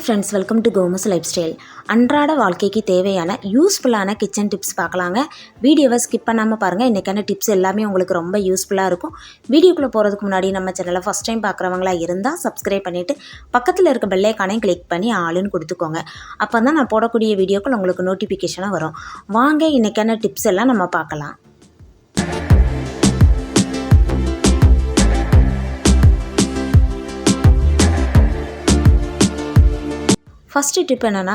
Friends, welcome to Gomu's lifestyle. அன்றாட வாழ்க்கைக்கு தேவையான யூஸ்ஃபுல்லான கிச்சன் டிப்ஸ் பார்க்கலாங்க. வீடியோவை ஸ்கிப் பண்ணாமல் பாருங்கள். இன்றைக்கான டிப்ஸ் எல்லாமே உங்களுக்கு ரொம்ப யூஸ்ஃபுல்லாக இருக்கும். வீடியோக்குள்ளே போகிறதுக்கு முன்னாடி நம்ம சேனலை ஃபஸ்ட் டைம் பார்க்குறவங்களா இருந்தால் சப்ஸ்கிரைப் பண்ணிவிட்டு பக்கத்தில் இருக்க பெல் ஐகானையும் கிளிக் பண்ணி ஆளுன்னு கொடுத்துக்கோங்க. அப்போ தான் நான் போடக்கூடிய வீடியோக்கள் உங்களுக்கு நோட்டிஃபிகேஷனாக வரும். வாங்க இன்றைக்கான டிப்ஸ் எல்லாம் நம்ம பார்க்கலாம். ஃபஸ்ட்டு டிப் என்னென்னா,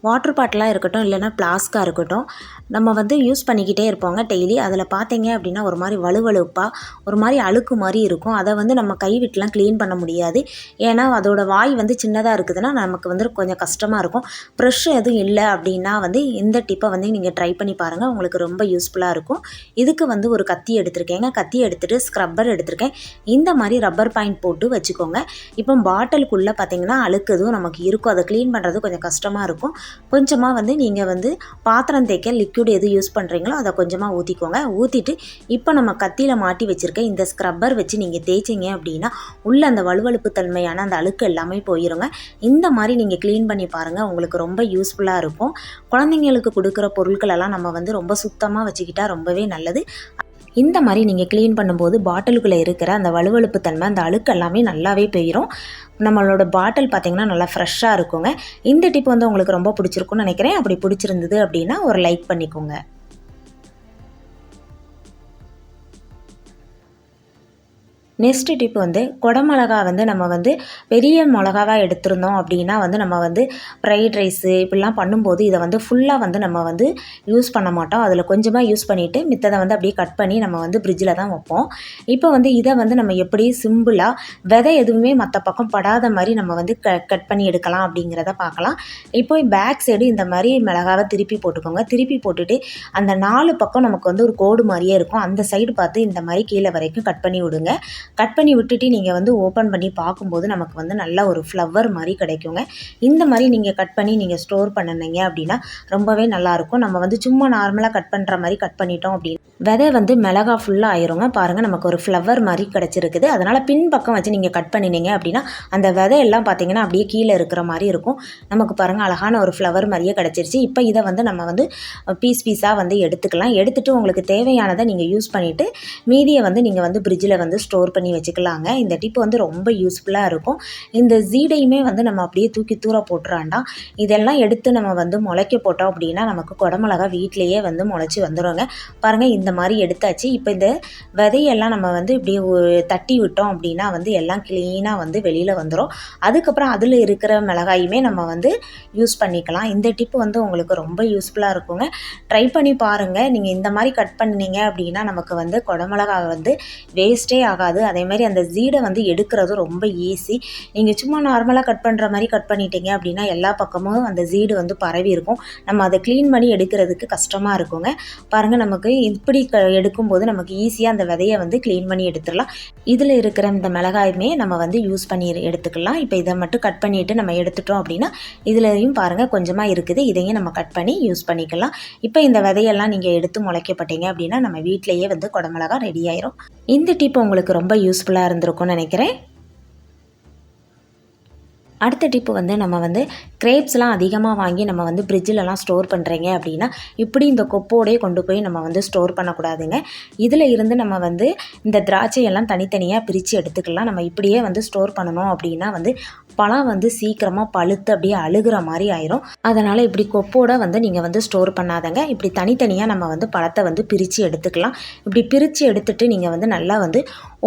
வாட்டர் பாட்டிலாக இருக்கட்டும் இல்லைனா ஃப்ளாஸ்காக இருக்கட்டும், நம்ம யூஸ் பண்ணிக்கிட்டே இருப்போங்க டெய்லி. அதில் பார்த்தீங்க அப்படின்னா ஒரு மாதிரி வலுவலுப்பாக ஒரு மாதிரி அழுக்கு மாதிரி இருக்கும். அதை நம்ம கை விட்டுலாம் க்ளீன் பண்ண முடியாது. ஏன்னா அதோட வாய் சின்னதாக இருக்குதுன்னா நமக்கு கொஞ்சம் கஷ்டமாக இருக்கும். ப்ரெஷ் எதுவும் இல்லை அப்படின்னா இந்த டிப்பை நீங்கள் ட்ரை பண்ணி பாருங்கள். உங்களுக்கு ரொம்ப யூஸ்ஃபுல்லாக இருக்கும். இதுக்கு ஒரு கத்தி எடுத்திருக்கேங்க. கத்தி எடுத்துகிட்டு ஸ்க்ரப்பர் எடுத்திருக்கேன். இந்த மாதிரி ரப்பர் பாயிண்ட் போட்டு வச்சுக்கோங்க. இப்போ பாட்டிலுக்குள்ளே பார்த்தீங்கன்னா அழுக்கு எதுவும் நமக்கு இருக்கும். அதை க்ளீன் பண்ணுறது கொஞ்சம் கஷ்டமாக இருக்கும். கொஞ்சமாக நீங்கள் பாத்திரம் தேய்க்க லிக்விட் எது யூஸ் பண்ணுறீங்களோ அதை கொஞ்சமாக ஊற்றிக்கோங்க. ஊற்றிட்டு இப்போ நம்ம கத்தியில் மாட்டி வச்சுருக்க இந்த ஸ்க்ரப்பர் வச்சு நீங்கள் தேய்ச்சிங்க அப்படின்னா உள்ள அந்த வலுவழுப்பு தன்மையான அந்த அழுக்கு எல்லாமே போயிடுங்க. இந்த மாதிரி நீங்கள் க்ளீன் பண்ணி பாருங்கள். உங்களுக்கு ரொம்ப யூஸ்ஃபுல்லாக இருக்கும். குழந்தைங்களுக்கு கொடுக்குற பொருட்களெல்லாம் நம்ம ரொம்ப சுத்தமாக வச்சுக்கிட்டால் ரொம்பவே நல்லது. இந்த மாதிரி நீங்கள் க்ளீன் பண்ணும்போது பாட்டிலுக்குள்ளே இருக்கிற அந்த வலுவழுப்பு தன்மை, அந்த அழுக்கு எல்லாமே நல்லாவே போயிடும். நம்மளோட பாட்டில் பார்த்திங்கன்னா நல்லா ஃப்ரெஷ்ஷாக இருக்குங்க. இந்த டிப் உங்களுக்கு ரொம்ப பிடிச்சிருக்குன்னு நினைக்கிறேன். அப்படி பிடிச்சிருந்தது அப்படின்னா ஒரு லைக் பண்ணிக்கோங்க. நெக்ஸ்ட் டிப் குடமிளகா நம்ம பெரிய மிளகாவாக எடுத்திருந்தோம் அப்படின்னா நம்ம ஃப்ரைட் ரைஸு இப்படிலாம் பண்ணும்போது இதை ஃபுல்லாக நம்ம யூஸ் பண்ண மாட்டோம். அதில் கொஞ்சமாக யூஸ் பண்ணிவிட்டு மித்ததை அப்படியே கட் பண்ணி நம்ம ஃப்ரிட்ஜில் தான் வைப்போம். இப்போ இதை நம்ம எப்படி சிம்பிளாக விதை எதுவுமே மற்ற பக்கம் படாத மாதிரி நம்ம கட் பண்ணி எடுக்கலாம் அப்படிங்கிறத பார்க்கலாம். இப்போ பேக் சைடு இந்த மாதிரி மிளகாவை திருப்பி போட்டுக்கோங்க. திருப்பி போட்டுட்டு அந்த 4 பக்கம் நமக்கு ஒரு கோடு மாதிரியே இருக்கும். அந்த சைடு பார்த்து இந்த மாதிரி கீழே வரைக்கும் கட் பண்ணி விடுங்க. கட் பண்ணி விட்டுட்டு நீங்கள் ஓப்பன் பண்ணி பார்க்கும்போது நமக்கு நல்ல ஒரு ஃப்ளவர் மாதிரி கிடைக்குங்க. இந்த மாதிரி நீங்கள் கட் பண்ணி நீங்கள் ஸ்டோர் பண்ணினீங்க அப்படின்னா ரொம்பவே நல்லாயிருக்கும். நம்ம சும்மா நார்மலாக கட் பண்ணுற மாதிரி கட் பண்ணிட்டோம் அப்படின்னு விதை மிளகா ஃபுல்லாக ஆயிருங்க. பாருங்கள், நமக்கு ஒரு ஃப்ளவர் மாதிரி கிடச்சிருக்குது. அதனால் பின்பக்கம் வச்சு நீங்கள் கட் பண்ணினீங்க அப்படின்னா அந்த விதையெல்லாம் பார்த்தீங்கன்னா அப்படியே கீழே இருக்கிற மாதிரி இருக்கும். நமக்கு பாருங்கள் அழகான ஒரு ஃப்ளவர் மாதிரியே கிடச்சிருச்சு. இப்போ இதை நம்ம பீஸாக எடுத்துக்கலாம். எடுத்துகிட்டு உங்களுக்கு தேவையானதை நீங்கள் யூஸ் பண்ணிவிட்டு மீதியை நீங்கள் ஃப்ரிட்ஜில் ஸ்டோர் பண்ணி வச்சுக்கலாங்க. இந்த டிப் ரொம்ப யூஸ்ஃபுல்லாக இருக்கும். இந்த ஜீடையுமே நம்ம அப்படியே தூக்கி தூர போட்டுறாண்டாம். இதெல்லாம் எடுத்து நம்ம முளைக்க போட்டோம் அப்படின்னா நமக்கு குடமிளகா வீட்டிலேயே முளைச்சி வந்துடுங்க. பாருங்கள், இந்த மாதிரி எடுத்தாச்சு. இப்போ இந்த விதையெல்லாம் நம்ம இப்படியே தட்டி விட்டோம் அப்படின்னா எல்லாம் க்ளீனாக வெளியில் வந்துடும். அதுக்கப்புறம் அதில் இருக்கிற மிளகாயுமே நம்ம யூஸ் பண்ணிக்கலாம். இந்த டிப்பு உங்களுக்கு ரொம்ப யூஸ்ஃபுல்லாக இருக்குங்க. ட்ரை பண்ணி பாருங்கள். நீங்கள் இந்த மாதிரி கட் பண்ணினீங்க அப்படின்னா நமக்கு குடமிளகா வேஸ்ட்டே ஆகாது. அதே மாதிரி அந்த ஜீடை எடுக்கிறது ரொம்ப ஈஸி. நீங்கள் சும்மா நார்மலாக கட் பண்ணுற மாதிரி கட் பண்ணிட்டீங்க அப்படின்னா எல்லா பக்கமும் அந்த ஜீடு பரவி இருக்கும். நம்ம அதை க்ளீன் பண்ணி எடுக்கிறதுக்கு கஷ்டமாக இருக்குங்க. பாருங்கள், நமக்கு இப்படி எடுக்கும்போது நமக்கு ஈஸியாக அந்த விதையை க்ளீன் பண்ணி எடுத்துடலாம். இதில் இருக்கிற இந்த மிளகாயுமே நம்ம யூஸ் பண்ணி எடுத்துக்கலாம். இப்போ இதை மட்டும் கட் பண்ணிவிட்டு நம்ம எடுத்துட்டோம் அப்படின்னா இதுலேயும் பாருங்கள் கொஞ்சமாக இருக்குது. இதையும் நம்ம கட் பண்ணி யூஸ் பண்ணிக்கலாம். இப்போ இந்த விதையெல்லாம் நீங்கள் எடுத்து முளைக்கப்பட்டீங்க அப்படின்னா நம்ம வீட்டிலேயே குடமிளகா ரெடி ஆயிரும். இந்த டிப் உங்களுக்கு ரொம்ப யூஸ்ஃபுல்லாக இருந்திருக்கும்னு நினைக்கிறேன். அடுத்த டிப்பு நம்ம கிரேப்ஸ்லாம் அதிகமாக வாங்கி நம்ம ஃப்ரிட்ஜிலலாம் ஸ்டோர் பண்ணுறீங்க அப்படின்னா இப்படி இந்த கொப்போடையே கொண்டு போய் நம்ம ஸ்டோர் பண்ணக்கூடாதுங்க. இதில் இருந்து நம்ம இந்த திராட்சையெல்லாம் தனித்தனியாக பிரித்து எடுத்துக்கலாம். நம்ம இப்படியே ஸ்டோர் பண்ணணும் அப்படின்னா பழம் சீக்கிரமாக பழுத்து அப்படியே அழுகிற மாதிரி ஆயிரும். அதனால் இப்படி கொப்போட நீங்கள் ஸ்டோர் பண்ணாதங்க. இப்படி தனித்தனியாக நம்ம பழத்தை பிரித்து எடுத்துக்கலாம். இப்படி பிரித்து எடுத்துகிட்டு நீங்கள் நல்லா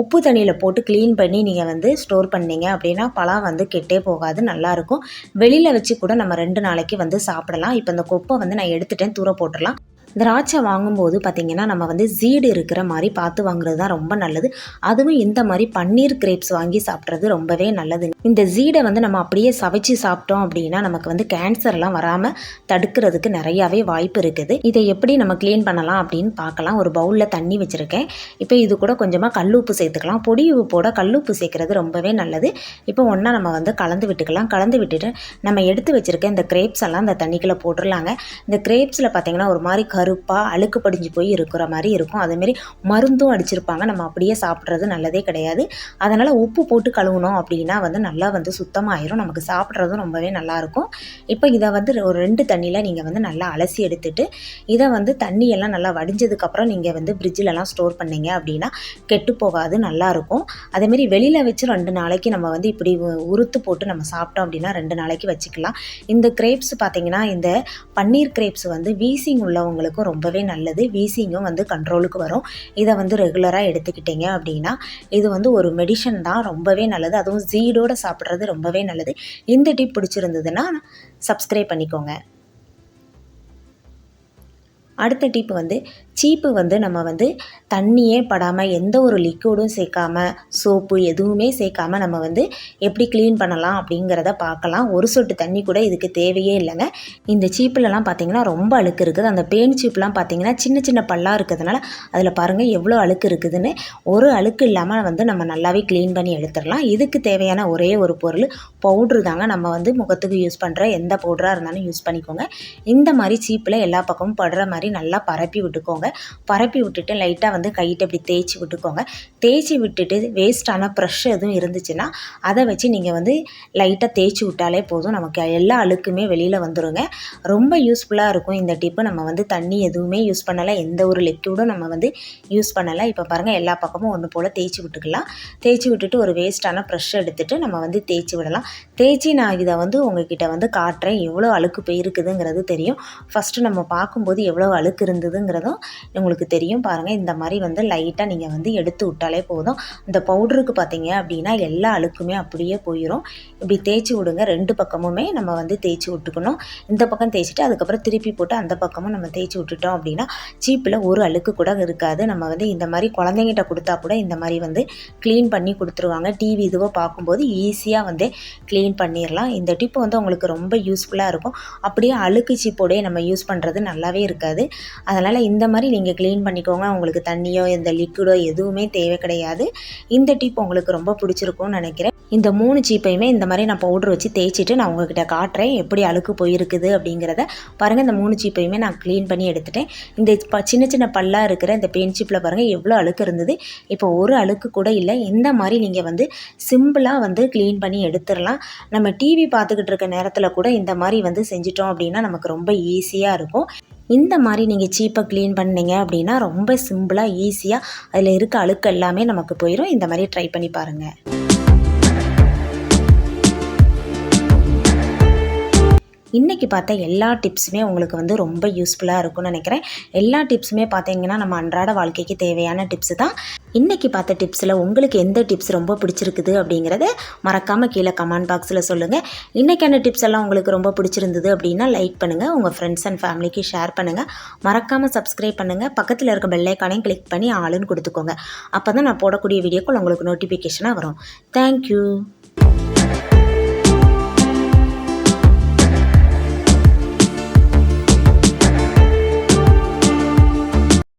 உப்பு தண்ணியில் போட்டு க்ளீன் பண்ணி நீங்கள் ஸ்டோர் பண்ணீங்க அப்படின்னா பழம் கெட்டே போகாது, நல்லாயிருக்கும். வெளியில் வச்சு கூட நம்ம 2 நாளைக்கு சாப்பிடலாம். இப்போ இந்த கொப்பை நான் எடுத்துட்டேன், தூர போட்டுடலாம். திராட்சை வாங்கும்போது பார்த்திங்கன்னா நம்ம ஜீடு இருக்கிற மாதிரி பார்த்து வாங்குறது தான் ரொம்ப நல்லது. அதுவும் இந்த மாதிரி பன்னீர் கிரேப்ஸ் வாங்கி சாப்பிட்றது ரொம்பவே நல்லது. இந்த ஜீடை நம்ம அப்படியே சவைச்சு சாப்பிட்டோம் அப்படின்னா நமக்கு கேன்சர்லாம் வராமல் தடுக்கிறதுக்கு நிறையாவே வாய்ப்பு இருக்குது. இதை எப்படி நம்ம க்ளீன் பண்ணலாம் அப்படின்னு பார்க்கலாம். ஒரு பவுலில் தண்ணி வச்சுருக்கேன். இப்போ இது கூட கொஞ்சமாக கல்லுப்பு சேர்த்துக்கலாம். பொடி உப்போட கல்லுப்பு சேர்க்குறது ரொம்பவே நல்லது. இப்போ ஒன்றா நம்ம கலந்து விட்டுக்கலாம். கலந்து விட்டுட்டு நம்ம எடுத்து வச்சுருக்க இந்த கிரேப்ஸ் எல்லாம் இந்த தண்ணிக்குள்ளே போட்டுடலாங்க. இந்த கிரேப்ஸில் பார்த்திங்கன்னா ஒரு மாதிரி கருப்பாக அழுக்கு படிஞ்சு போய் இருக்கிற மாதிரி இருக்கும். அதேமாரி மருந்தும் அடிச்சிருப்பாங்க. நம்ம அப்படியே சாப்பிட்றது நல்லதே கிடையாது. அதனால் உப்பு போட்டு கழுவுனோம் அப்படின்னா வந்து நல்லா வந்து சுத்தமாயிரும். நமக்கு சாப்பிட்றதும் ரொம்பவே நல்லாயிருக்கும். இப்போ இதை வந்து ஒரு 2 தண்ணியில் நீங்கள் வந்து நல்லா அலசி எடுத்துட்டு இதை வந்து தண்ணியெல்லாம் நல்லா வடிஞ்சதுக்கப்புறம் நீங்கள் வந்து ஃப்ரிட்ஜிலலாம் ஸ்டோர் பண்ணிங்க அப்படின்னா கெட்டு போகாது, நல்லாயிருக்கும். அதேமாரி வெளியில் வச்சு 2 நாளைக்கு நம்ம வந்து இப்படி உறுத்து போட்டு நம்ம சாப்பிட்டோம் அப்படின்னா 2 நாளைக்கு வச்சுக்கலாம். இந்த கிரேப்ஸ் பார்த்திங்கன்னா இந்த பன்னீர் கிரேப்ஸ் வந்து வீசிங் உள்ளவங்களுக்கும் ரொம்பவே நல்லது. வீசிங்கும் வந்து கண்ட்ரோலுக்கு வரும். இதை வந்து ரெகுலராக எடுத்துக்கிட்டீங்க அப்படின்னா இது வந்து ஒரு மெடிசன் தான், ரொம்பவே நல்லது. அதுவும் சீடோடு சாப்பிட்றது ரொம்பவே நல்லது. இந்த டிப் பிடிச்சிருந்ததுன்னா சப்ஸ்கிரைப் பண்ணிக்கோங்க. அடுத்த டிப் வந்து சீப்பு வந்து நம்ம வந்து தண்ணியே படாமல் எந்த ஒரு லிக்விடும் சேர்க்காம சோப்பு எதுவுமே சேர்க்காம நம்ம வந்து எப்படி க்ளீன் பண்ணலாம் அப்படிங்கிறத பார்க்கலாம். ஒரு சொட்டு தண்ணி கூட இதுக்கு தேவையே இல்லைங்க. இந்த சீப்புலலாம் பார்த்திங்கன்னா ரொம்ப அழுக்கு இருக்குது. அந்த பேன் சீப்லாம் பார்த்திங்கன்னா சின்ன சின்ன பல்லாக இருக்கிறதுனால அதில் பாருங்கள் எவ்வளோ அழுக்கு இருக்குதுன்னு. ஒரு அழுக்கு இல்லாமல் வந்து நம்ம நல்லாவே க்ளீன் பண்ணி எடுத்துடலாம். இதுக்கு தேவையான ஒரே ஒரு பொருள் பவுட்ரு தாங்க. நம்ம வந்து முகத்துக்கு யூஸ் பண்ணுற எந்த பவுடராக இருந்தாலும் யூஸ் பண்ணிக்கோங்க. இந்த மாதிரி சீப்பில் எல்லா பக்கமும் படுற மாதிரி நல்லா பரப்பி விட்டுக்கோங்க. பரப்பி விட்டுட்டு லைட்டாக வந்து கையிட்ட இப்படி தேய்ச்சி விட்டுக்கோங்க. தேய்ச்சி விட்டுட்டு வேஸ்ட்டான ப்ரஷ் எதுவும் இருந்துச்சுன்னா அதை வச்சு நீங்கள் வந்து லைட்டாக தேய்ச்சி விட்டாலே போதும். நமக்கு எல்லா அழுக்குமே வெளியில் வந்துடுங்க. ரொம்ப யூஸ்ஃபுல்லாக இருக்கும் இந்த டிப்பு. நம்ம வந்து தண்ணி எதுவுமே யூஸ் பண்ணலை, எந்த ஒரு லிக்விடும் நம்ம வந்து யூஸ் பண்ணலை. இப்போ பாருங்கள் எல்லா பக்கமும் ஒன்று போல் தேய்ச்சி விட்டுக்கலாம். தேய்ச்சி விட்டுட்டு ஒரு வேஸ்ட்டான ப்ரஷ் எடுத்துகிட்டு நம்ம வந்து தேய்ச்சி விடலாம். தேய்ச்சி நான் இதை வந்து உங்ககிட்ட வந்து காட்டுறேன். எவ்வளோ அழுக்கு போயிருக்குதுங்கிறது தெரியும். ஃபஸ்ட்டு நம்ம பார்க்கும்போது எவ்வளோ அழுக்கு இருந்ததுங்கிறதும் உங்களுக்கு தெரியும். பாருங்கள் இந்த மாதிரி வந்து லைட்டாக நீங்கள் வந்து எடுத்து விட்டாலே போதும். இந்த பவுடருக்கு பார்த்தீங்க அப்படின்னா எல்லா அழுக்குமே அப்படியே போயிடும். இப்படி தேய்ச்சி விடுங்க. 2 பக்கமுமே நம்ம வந்து தேய்ச்சி விட்டுக்கணும். இந்த பக்கம் தேய்ச்சிட்டு அதுக்கப்புறம் திருப்பி போட்டு அந்த பக்கமும் நம்ம தேய்ச்சி விட்டுட்டோம் அப்படின்னா சீப்பில் ஒரு அழுக்கு கூட இருக்காது. நம்ம வந்து இந்த மாதிரி குழந்தைங்கிட்ட கொடுத்தா கூட இந்த மாதிரி வந்து க்ளீன் பண்ணி கொடுத்துருவாங்க. டிவி இதுவோ பார்க்கும்போது ஈஸியாக வந்து க்ளீன் பண்ணிடலாம். இந்த டிப்பு வந்து உங்களுக்கு ரொம்ப யூஸ்ஃபுல்லாக இருக்கும். அப்படியே அழுக்கு சீப்போடையே நம்ம யூஸ் பண்ணுறது நல்லாவே இருக்காது. அதனால் இந்த மாதிரி நீங்கள் க்ளீன் பண்ணிக்கோங்க. உங்களுக்கு தண்ணியோ இந்த லிக்விடோ எதுவுமே தேவை கிடையாது. இந்த டிப் உங்களுக்கு ரொம்ப பிடிச்சிருக்கும்னு நினைக்கிறேன். இந்த 3 சீப்பையுமே இந்த மாதிரி நான் பவுடர் வச்சு தேய்ச்சிட்டு நான் உங்கள்கிட்ட காட்டுறேன் எப்படி அழுக்கு போயிருக்குது அப்படிங்கிறத. பாருங்கள் இந்த 3 சீப்பையுமே நான் க்ளீன் பண்ணி எடுத்துட்டேன். இந்த சின்ன சின்ன பல்லாக இருக்கிற இந்த பெயின் சீப்பில் பாருங்கள் எவ்வளோ அழுக்கு இருந்தது. இப்போ ஒரு அழுக்கு கூட இல்லை. இந்த மாதிரி நீங்கள் வந்து சிம்பிளாக வந்து க்ளீன் பண்ணி எடுத்துடலாம். நம்ம டிவி பார்த்துக்கிட்டு இருக்க நேரத்தில் கூட இந்த மாதிரி வந்து செஞ்சிட்டோம் அப்படின்னா நமக்கு ரொம்ப ஈஸியாக இருக்கும். இந்த மாதிரி நீங்கள் சீப்பை க்ளீன் பண்ணிங்க அப்படின்னா ரொம்ப சிம்பிளாக ஈஸியாக அதில் இருக்க அழுக்கு எல்லாமே நமக்கு போயிடும். இந்த மாதிரி ட்ரை பண்ணி பாருங்கள். இன்றைக்கி பார்த்த எல்லா டிப்ஸுமே உங்களுக்கு வந்து ரொம்ப யூஸ்ஃபுல்லாக இருக்கும்னு நினைக்கிறேன். எல்லா டிப்ஸுமே பார்த்தீங்கன்னா நம்ம அன்றாட வாழ்க்கைக்கு தேவையான டிப்ஸு தான். இன்றைக்கி பார்த்த டிப்ஸில் உங்களுக்கு எந்த டிப்ஸ் ரொம்ப பிடிச்சிருக்குது அப்படிங்கிறத மறக்காமல் கீழே கமெண்ட் பாக்ஸில் சொல்லுங்கள். இன்றைக்கான டிப்ஸ் எல்லாம் உங்களுக்கு ரொம்ப பிடிச்சிருந்தது அப்படின்னா லைக் பண்ணுங்கள், உங்கள் ஃப்ரெண்ட்ஸ் அண்ட் ஃபேமிலிக்கு ஷேர் பண்ணுங்கள். மறக்காமல் சப்ஸ்கிரைப் பண்ணுங்கள். பக்கத்தில் இருக்க பெல் ஐக்கானையும் கிளிக் பண்ணி ஆளுன்னு கொடுத்துக்கோங்க. அப்போ தான் நான் போடக்கூடிய வீடியோக்கள் உங்களுக்கு நோட்டிஃபிகேஷனாக வரும். தேங்க்யூ.